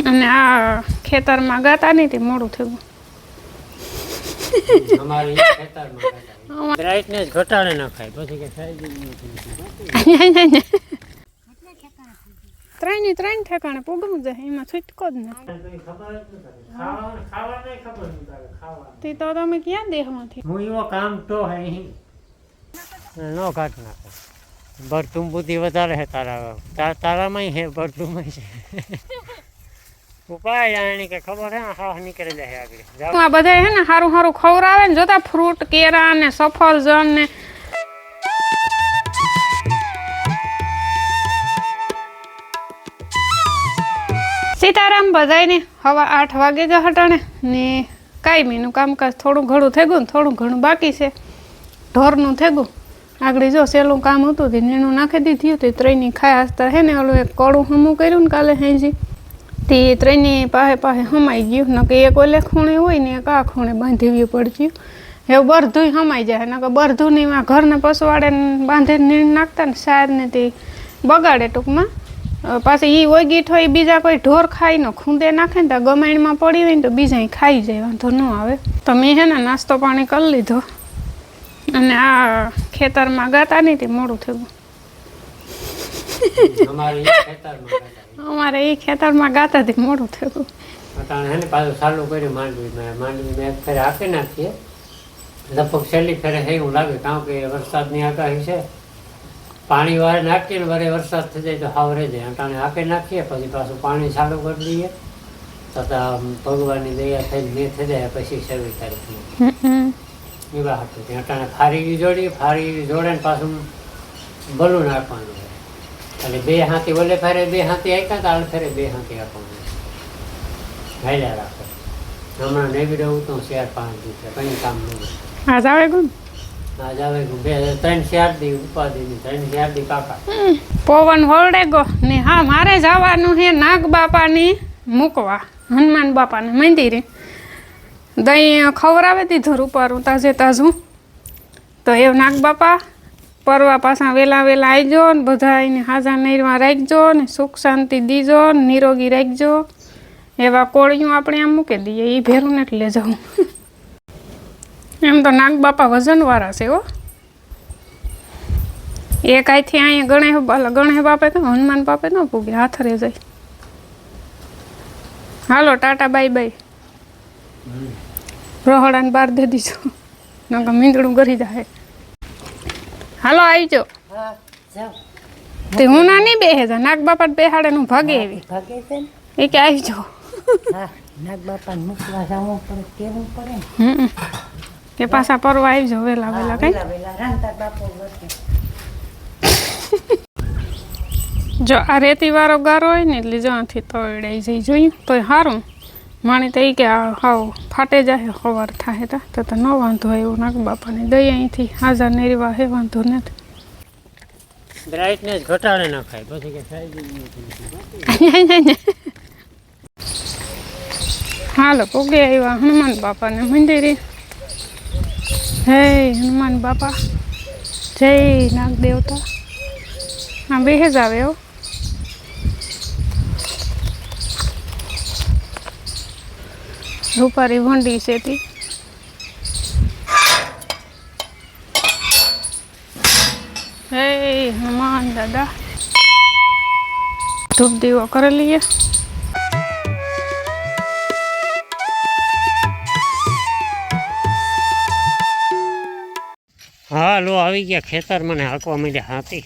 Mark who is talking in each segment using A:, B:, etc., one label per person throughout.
A: અને આ ખેતરમાં ગાતા નહીં તે મોડું થયું.
B: અમારી ખેતરમાં બ્રાઇટનેસ ઘટાડે ના ખાય પછી કે સાઈઝ
A: ત્રણ ઠેકાણે પોગવું જાય એમાં છૂટકો જ ને. તે તો તમે ક્યાં દેહમાંથી
B: હું એવો કામ તો હે નો કાઢ નાખે ભરતું બુદ્ધિ વધારે હે તારામાં હે ભરતુંમાં છે ઉપાય આની કે ખબર હે હા નીકળી જાય આગળ.
A: આ બધા હે ને સારું સારું ખવડાવે ને જોતા ફ્રૂટ કેરા ને સફરજન ને સીતારામ બધાને હવા 8 વાગે જ હટાણે ને કાયમીનું કામકાજ થોડું ઘણું થઈ ગયું ને થોડું ઘણું બાકી છે. ઢોરનું થઈ ગયું આગળ જો સહેલું કામ હતું તે નીણું નાખી દીધું તે ત્રણની ખાય હસતા હે ને ઓલું એક કડું હમું કર્યું ને કાલે હેજી તે ત્રણની પાસે હમાઈ ગયું ન કે એક ઓલે ખૂણે હોય ને એક આ ખૂણે બાંધવી પડતી એવું બરધું હમાઈ જાય ન કે બરધુંની ઘરને પસવાડે બાંધીને નીણ નાખતા ને શાયદ ને તે બગાડે ટૂંકમાં. પાછી એ ઓગીઠ હોય બીજા કોઈ ઢોર ખાઈને ખૂંદે નાખે ને તો ગમાણીમાં પડી હોય ને તો બીજા ખાઈ જાય વાંધો ન આવે. તો મેં હે ને નાસ્તો પાણી કરી લીધો અને આ ખેતરમાં ગાતા નહીં તે મોડું થયું. અમારે એ ખેતરમાં ગાતા તે મોડું થયું.
B: પાછું ચાલુ કર્યું માંડવી મેં ફેરે આપી નાખીએ લગભગ છેલ્લી ફેરે એવું લાગે કારણ કે વરસાદની આગાહી છે. પાણી વારે નાખીએ ને વરે વરસાદ થઈ જાય તો હાવરે જાય અટાણે હાકે નાખીએ પછી પાછું પાણી ચાલુ કરી દઈએ તથા ભગવાનની દયા થઈને મેં થઈ જાય પછી 26 તારીખની એવા હતું ત્યાં અટાણે ફારી જોડીએ ફારી જોડે ને પાછું બલું નાખવાનું એટલે 2 હાથી ઓલે ફેરે 2 હાથી આપ્યા તો આલ ફેરે 2 હાથી આપવાનું હાલ્યા રાખે. હમણાં નેવી રહું તો 4-5 દિવસે કંઈ કામ નહીં.
A: આજ આવે ગુણ
B: આજ આવે 3-4 દી ઉપાધિ 3-4 દી કાકા
A: પવન વળડે ગો ને. હા મારે જવાનું છે નાગ બાપાની મૂકવા હનુમાન બાપાને મંદિરે દહીં ખવડાવી દીધું રૂપારું તાજે તાજું તો એ નાગ બાપા પરવા પાછા વેલા આવજો ને બધા એને હાજા નૈરમાં રાખજો ને સુખ શાંતિ દીજો ને નિરોગી રાખજો એવા કોળિયું આપણે આમ મૂકી દઈએ એ ભેરું ને એટલે જાઉં. એમ તો નાગ બાપા વજનવાળા છે હો. એક અહીંથી અહીંયા ગણેશ બાપે તો હનુમાન બાપે ન પૂગે હાથરે જાય. હાલો ટાટા બાય બાય. રોહડાને બહાર દે દીજો નકર મીંદડું ગરી જાય. હાલો આવજો. તે હું ના નહીં બેહે જા નાગ બાપા બેહાડે નું ભાગે એવી એ કે આવજો.
C: નાગ બાપાને મૂકવા જવું પડે કેવું પડે
A: કે પાછા પરવા આવજો વેલા વેલા કઈ જો આ રેતી વાળો ગારો હોય ને એટલે જો આથી તોડાઈ જઈ જોયું તોય સારું માણી તો એ કે હાવ ફાટે જાય સવાર થાય તો ન વાંધો એવું નાગ બાપાને દઈ અહીંથી હાજર નેરવા હે વાંધો નથી.
B: બ્રાઇટનેસ ઘટાડે ના ખાય પછી કે સાઈઝ
A: હાલો પોગે આવ્યા હનુમાન બાપાને મંદિરે. હે હનુમાન બાપા જય નાગ દેવતા. હા બેહે જ આવે હો. રૂપારી ભંડી છે તી હે હનુમાન દાદા ધૂપ દીવો કરી લઈએ.
B: હા લો આવી ગયા ખેતર મને હાંકવા માંડ્યા હાથી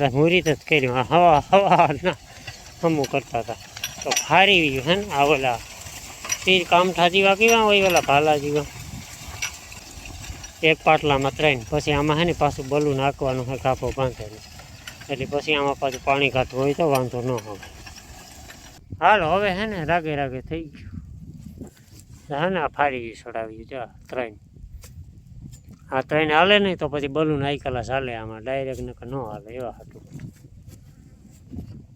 B: તો મુરીત જ કર્યું હવા ના હમું કરતા હતા તો ફારી ગયું હે ને આ ઓલા તીર કામઠા જેવા કેવા હોય ઓલા ભાલા જેવા એક પાટલામાં 3 પછી આમાં હે ને પાછું બલું નાખવાનું છે કાપો બાંધેલું એટલે પછી આમાં પાછું પાણી કાઢવું હોય તો વાંધો ન આવે. હાલો હવે હે ને રાગે રાગે થઈ ગયું હે ને આ ફારી ગયું છોડાવ્યું જા 3 આ 3 હાલે નહીં તો પછી બલૂન આઈ કલાસ હાલે આમાં ડાયરેક્ટ નકર ન હાલે એવા હતું.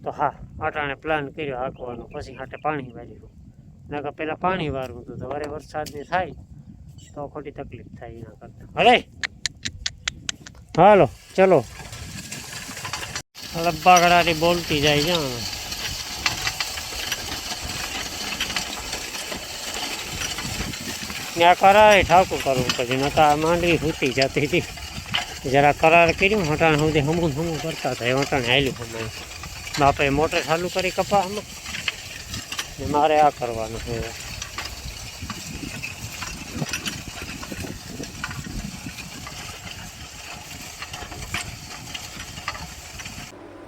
B: તો હા અટાણે પ્લાન કર્યો હાંકવાનો પછી હાટે પાણી વાળ્યું નકર પેલા પાણી વાળવું હતું તો વરે વરસાદની થાય તો ખોટી તકલીફ થાય એના કરતા. હલે હાલો ચલો લબ્બાગડાથી બોલતી જાય છે ત્યાં કરારે ઠાકું કરવું પછી નતા માંડવી સૂતી જતી હતી જરા કરાર કર્યું હટાણ સુધી હમું કરતા હતા એ હટાણે હાલ્યું હમણાં બાપે મોટર ચાલુ કરી કપામાં ને મારે આ કરવાનું છે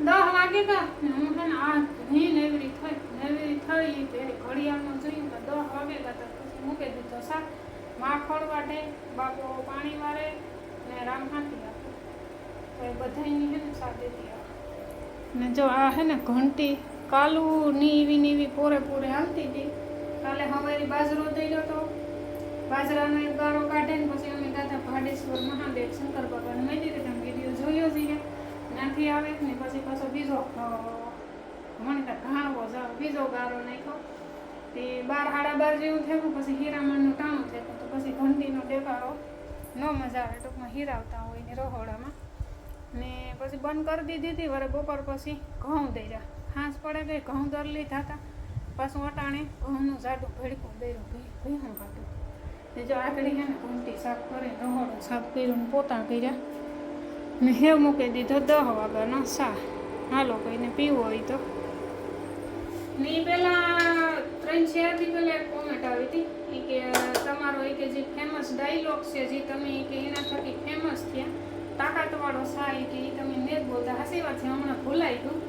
A: 10 વાગે કા હું છે ને આ ઘણી નેવરી થઈ તે ઘડિયાળમાં જોયું તો 10 વાગે કા તો પછી મૂકી દીધો શાક માખણ વાટે બાપો પાણી વારે ને રામ હાથી આપે તો એ બધાયની છે ને શાક દેતી આવે ને જો આ છે ને ઘંટી કાલુ નીવી પૂરે હાલતી હતી કાલે હવારી બાજરો દઈ ગયો તો બાજરાનો એક ગાળો કાઢે ને પછી અમે દાદા ભાડેશ્વર મહાદેવ શંકર ભગવાન મંદિરે તમે વિડીયો જોયો છે ત્યાંથી આવે ને પછી પાછો બીજો મને ઘાણવો જાવ બીજો ગારો નાખ્યો તે 12:30 જેવું થયું પછી હીરામણનું ટાણું થયું તો પછી ઘંટીનો દેખાડો ન મજા આવે ટૂંકમાં હીરાવતા હોય ને રહોડામાં ને પછી બંધ કરી દીધી હતી વરે બપોર પછી ઘઉં દઈ રહ્યા હાંસ પડે ગઈ ઘઉં દરલી થતા પાછું અટાણે ઘઉંનું જાડું ભેડકું દર્યું ભીહું કાઢ્યું ને જો આગળ છે ને ઘંટી સાફ કરી રહોડો સાફ કર્યું ને પોતા કર્યા ને હેવ મૂકી દીધો 10 વાગ્યાનો સા હાલો કોઈને પીવો હોય તો ને પહેલાં 3-4 દી પહેલાં એક કોમેન્ટ આવી હતી એ કે તમારો એ કે જે ફેમસ ડાયલોગ છે જે તમે કે એના થકી ફેમસ થયા તાકાતવાળો સા એ કે તમે ને જ બોલતા હાસી વાત છે હમણાં ભૂલાઈ ગયું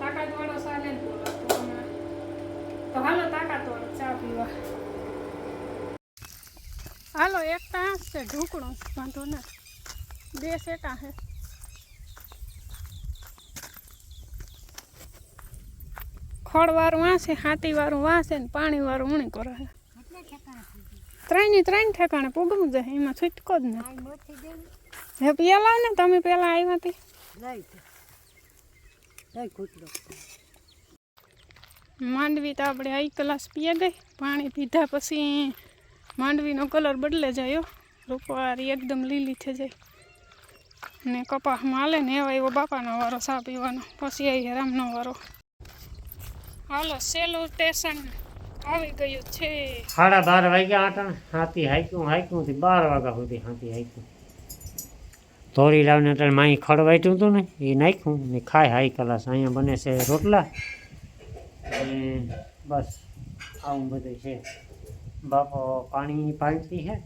A: તાકાતવાળો સા ને જ બોલાતો હમણાં તો હાલો તાકાતવાળો ચા પીવા હાલો એક તાસ છે ઢોકળો વાંધો ના 2 સેટા હે ખડવાળું વાંસે હાથીવાળું વાંસે ને પાણીવાળું ઊણી કરે છે 3 ઠેકાણે પૂગવું જાય એમાં છૂટકો જ નથી હે પેલા ને તમે પેલા આવ્યા હતી માંડવી તો આપણે 1 ગ્લાસ પીએ ગઈ પાણી પીધા પછી માંડવીનો કલર બદલે જાય રૂપવારી એકદમ લીલી થઈ જાય ને કપાસમાં હાલે ને એવા એવો બાપાનો વારો સા પીવાનો પછી આવી રામનો વારો હાલો સેલું સ્ટેશન આવી ગયું છે
B: 12:30 વાગ્યા આટા હાથી હાઈકું થી 12 વાગ્યા સુધી હાથી હાઈકું તોરી લાવને એટલે માઈ ખડવાઈતું હતું ને એ નાખ્યું ને ખાય હાઈ કલાસ અહીંયા બને છે રોટલા અને બસ આવું બધું છે બાપો પાણી પાલતી છે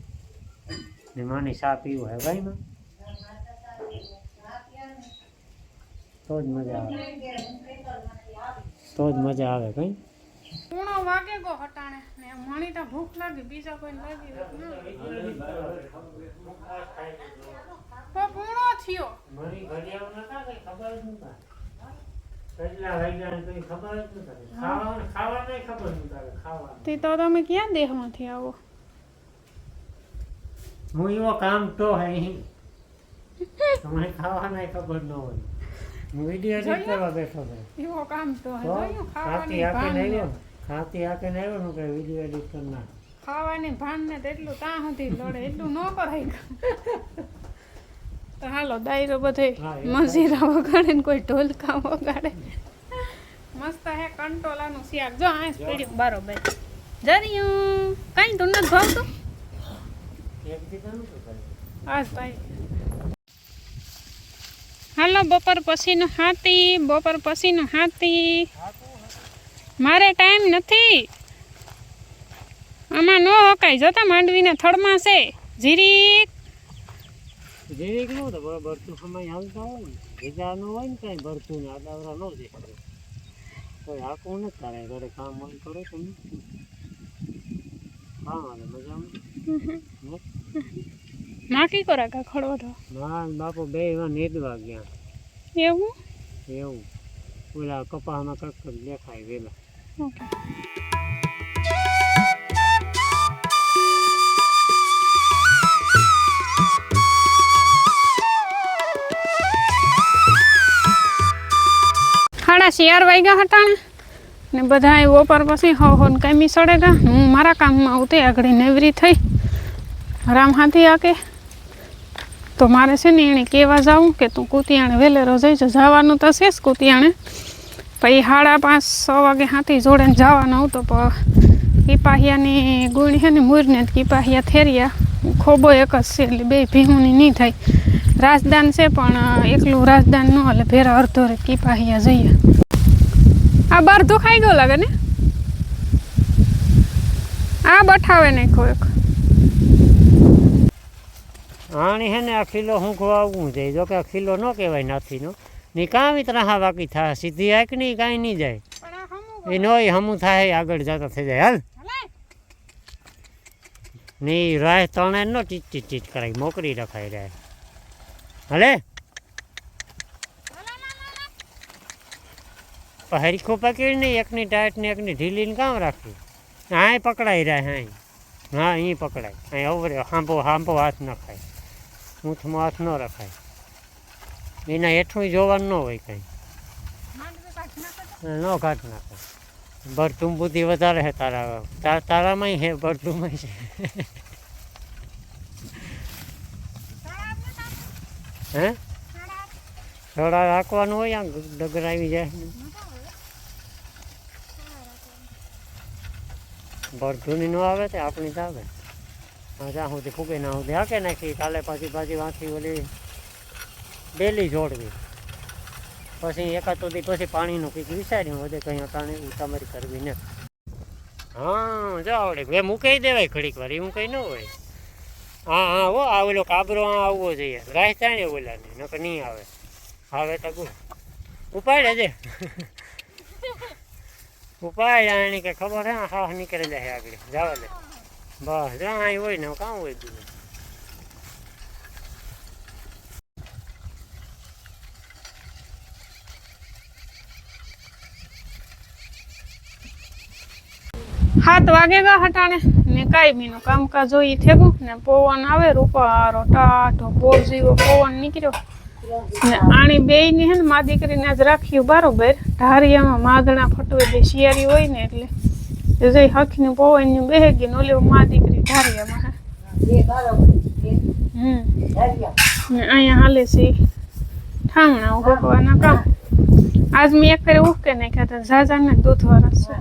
B: ને માને ચા પીવું હે ભાઈમાં તો જ મજા આવે કઈ
A: 3 વાગે ગો હટાણે ને મણી તો ભૂખ લાગી બીજા કોઈ લાગી તો પૂણો થયો
B: મરી ઘડિયાળ નતા કઈ ખબર જ નતા કેટલા વાગ્યા કઈ ખબર જ નતા ખાવાના ખબર નતા ખાવા
A: તે તો તમે ક્યાં દેહમાંથી આવો
B: હું એવો કામ તો હે તમને ખાવાના ખબર ન હોય હું વિડીયો એડિટ કરવા બેઠો હતો
A: એવો કામ તો હે જોયું
B: ખાતી આકે ને આવ્યો કે વિડીયો એડિટ કરના
A: ખાવાની ભાન ને તેટલું ત્યાં સુધી લડે એટલું ન કરાય તો હાલો દાયરો બધે મજીરા વગાડે ને કોઈ ઢોલકા વગાડે મસ્ત હે કંટોલાનું શાક જો આ પડ્યું બરોબર જરિયું કઈ તું નથી ભાવતું
B: એક દીકરાનું શું કરે
A: આજ ભાઈ હાલો બપોર પછીનું હાથી મારે ટાઈમ નથી આમાં ન હકાય જોતા માંડવીના થડમાં છે જીરીક
B: નું તો બરતું સમય હાલતા હોય ને ભેજાનું હોય ને કઈ ભરતું ને આડાવરા ન દેખાડે કોઈ હાકું નથી તારે ઘરે કામ હોય કરો તમે હા મજા
A: નાખી કરો કા ખડો તો
B: ના બાપુ બે એવા નેદવા ગયા
A: એવું
B: ઓલા કપામાં કક દેખાય વેલા
A: ઓકે સાડા 4 વાગ્યા હતા ને બધા બપોર પછી હો ને કાંઈ સડે ગયા હું મારા કામમાં આવતી આગળ નેવરી થઈ રામ હાથી આકે તો મારે છે ને એણે કહેવા જાઉં કે તું કુતિયાણે વહેલેરો જઈ જવાનું તો છે જ કુતિયાણે પછી 5:30-6 વાગે હાથી જોડે જવાનું આવતો પણ કીપાહિયાની ગુણ છે ને મૂરને કીપાહિયા થેરિયા ખોબો એક જ છે એટલે બે ભીહુંની નહીં થાય. રાજદાન છે પણ એકલું રાજદાન ન એટલે ભેરા અડધો રે કીપાહિયા જઈએ. આ બરધું ખાઈ ગયો લાગે ને. આ બઠાવે નાખ્યો એક.
B: આણી હે ને આ ખીલો હું ખવાવું જાય જો કે આ ખીલો ન કહેવાય નાથીનો ની કામ ત્રાહા બાકી થાય સીધી આંખ નહીં કાંઈ નહીં જાય એ નોય હમું થાય આગળ જતા થઈ જાય હાલ નહીં રાહ તણે નો ચીટ કરાય મોકરી રખાય રાહ હલે હરીખો પકડી નહીં એકની ટાઈટ ને એકની ઢીલીને કામ રાખી હા પકડાઈ રહ્યા હા અહીં પકડાય અહીં અવરે હાંભો હાથ ન ખાય ઊંઠમાં હાથ ન રખાય એના હેઠું જોવાનું ન હોય કંઈ ન કાઢ નાખે ભરતું બુદ્ધિ વધારે છે તારામાંય છે ભરતુંમાં છે હે થોડા રાખવાનું હોય આમ ડગર આવી જાય ભરતુંની ન આવે તો આપણી જ આવે જ્યાં સુધી ફૂગે ના સુધી હાકે નાખી કાલે પાછી વાંચી ઓલી ડેલી જોડવી પછી એકાદ સુધી પછી પાણીનું કંઈક વિચાર્યું વધે કંઈ અટાણે ઉતામરી કરવી ને હા જો આવડે બે મૂકી દેવાય ઘડીક વાર એવું કંઈ ન હોય હા હો આવેલો કાબરો આવવો જોઈએ રાહ ચાણે ઓલાને નકર નહીં આવે તો ગું ઉપાડે છે ઉપાય આની કે ખબર હે હા નીકળી જાય આગળ જવા દે બસ જ્યાં અહીં હોય ને કામ હોય બીજું
A: સાત વાગે ગયા હટાણે ને કાયમીનું કામકાજ હોય થેગું ને પવન આવે રૂપારો ટાઢો બોર જેવો પવન નીકળ્યો ને આણી બેયની હે ને મા દીકરીને આજ રાખ્યું બરોબર ઢારિયામાં માદણા ફટવે દે શિયાળી હોય ને એટલે જઈ હખીનું પવનનું બેહે ગયું ને ઓલી મા દીકરી ઢારિયામાં હે ને અહીંયા હાલે છે ઠામણા ઉભવાના કામ આજ મેં એક ફેર ઉકે નાખ્યા હતા ઝાઝાને દૂધ વરસ છે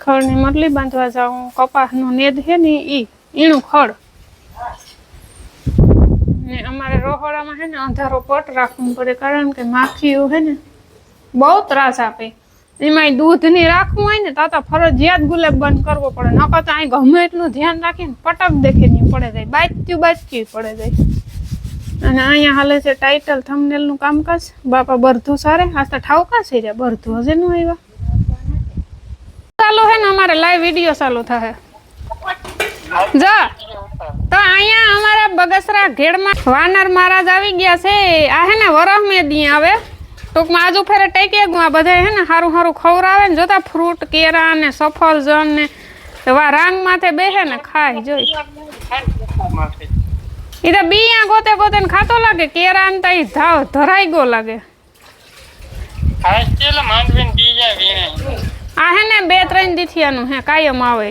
A: ખડની મટલી બાંધવા જાઉં કપાસનો નેદ છે ને ઈણું ખડ ને અમારે રોહડામાં છે ને અંધારો પટ રાખવું પડે કારણ કે માખીઓ છે ને બહુ ત્રાસ આપે એમાં દૂધ ની રાખવું હોય ને તો ફરજિયાત ગુલાબ બંધ કરવો પડે નકર તો અહીં ગમે એટલું ધ્યાન રાખીને પટક દેખે નહીં પડે જાય બાજ્યું પડે જાય અને અહીંયા હાલે છે ટાઇટલ થંબનેલ નું કામકાજ બાપા બરધું સારે આજ તો ઠાવકા છે રે બરધું હજે નું આવ્યા ચાલુ હે ને અમારે લાઈવ વિડીયો ચાલુ થાય જા તો અહીંયા અમારા બગસરા ઘેડમાં વાનર મહારાજ આવી ગયા છે આ હે ને વરહ મેદી આવે ટૂંકમાં આજુ ફેરે ટેકે આ બધા હે ને સારું ખવડાવે ને જોતા ફ્રૂટ કેરા ને સફરજન ને રાંગ માથે બેસે ને ખાય જોઈ એ તો બીયા ગોતે ને ખાતો લાગે કેરા ને તો ધરાઈ ગયો લાગે આ હે ને 2-3 દીથિયાનું હે કાયમ આવે